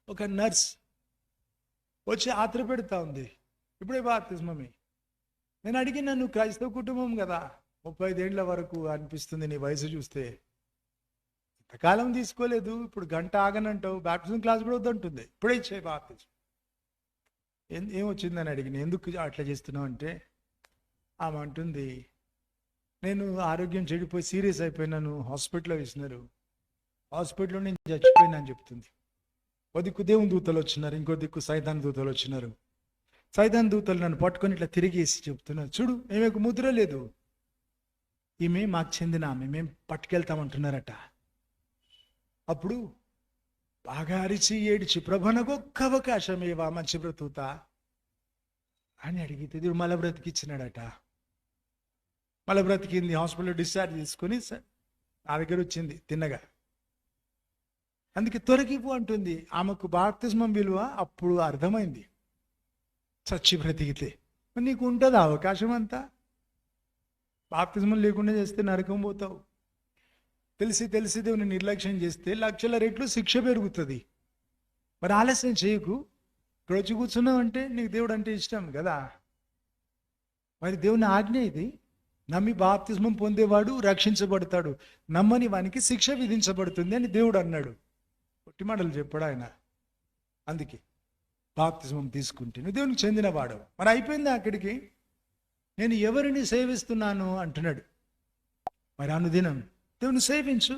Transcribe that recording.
ఒక నర్స్ వచ్చి ఆత్ర పెడతా ఉంది, ఇప్పుడే బాప్తిస్మమి. నేను అడిగినా, నువ్వు క్రైస్తవ కుటుంబం కదా, 35 ఏళ్ల వరకు అనిపిస్తుంది నీ వయసు చూస్తే, ఇంతకాలం తీసుకోలేదు, ఇప్పుడు గంట ఆగనంటావు, బాప్తిజం క్లాస్ కూడా వద్దంటుంది, ఇప్పుడే ఇచ్చాయి బాప్తిజం. ఏమొచ్చిందని అడిగిన, ఎందుకు అట్లా చేస్తున్నావు అంటే ఆమె అంటుంది, నేను ఆరోగ్యం చెడిపోయి సీరియస్ అయిపోయినాను, హాస్పిటల్లో వేసినారు, హాస్పిటల్లో నేను చచ్చిపోయినా అని చెప్తుంది. ఒక దిక్కు దేవుని దూతలు వచ్చినారు, ఇంకో దిక్కు సైతాన్ దూతలు వచ్చినారు. సైతాన్ దూతలు నన్ను పట్టుకొని ఇట్లా తిరిగేసి చెప్తున్నారు, చూడు ఈమెకు ముద్ర లేదు, ఈమె మాకు చెందిన ఆమె, మేము పట్టుకెళ్తామంటున్నారట. అప్పుడు బాగా అరిచి ఏడిచి, ప్రభు నాకు ఒక్క అవకాశం ఇవ్వా, మంచి బ్రతుకుతా అని అడిగితే దేవుడు మళ్ళీ బ్రతికిచ్చినాడట. మళ్ళీ బ్రతికింది, హాస్పిటల్లో డిశ్చార్జ్ చేసుకుని నా దగ్గర వచ్చింది తిన్నగా. అందుకే తొలగిపో అంటుంది. ఆమెకు బాప్తిస్మం విలువ అప్పుడు అర్థమైంది, చచ్చి బ్రతికితే. మరి నీకు ఉంటుంది అవకాశం అంతా. బాప్తిస్మం లేకుండా చేస్తే నరకం పోతావు. తెలిసి దేవుని నిర్లక్ష్యం చేస్తే లక్షల రెట్లు శిక్ష పెరుగుతుంది. మరి ఆలస్యం చేయకు, ఇక్కడ వచ్చి కూర్చున్నావు అంటే నీకు దేవుడు అంటే ఇష్టం కదా. మరి దేవుని ఆజ్ఞ ఇది, నమ్మి బాప్తిస్మం పొందేవాడు రక్షించబడతాడు, నమ్మని వానికి శిక్ష విధించబడుతుంది అని దేవుడు అన్నాడు. పొట్టి మాటలు చెప్పాడు ఆయన. అందుకే బాప్తిస్మం తీసుకుంటే నువ్వు దేవునికి చెందినవాడు. మరి అయిపోయింది అక్కడికి. నేను ఎవరిని సేవిస్తున్నాను అంటున్నాడు. మరి అనుదినం దేవుని సేవించు.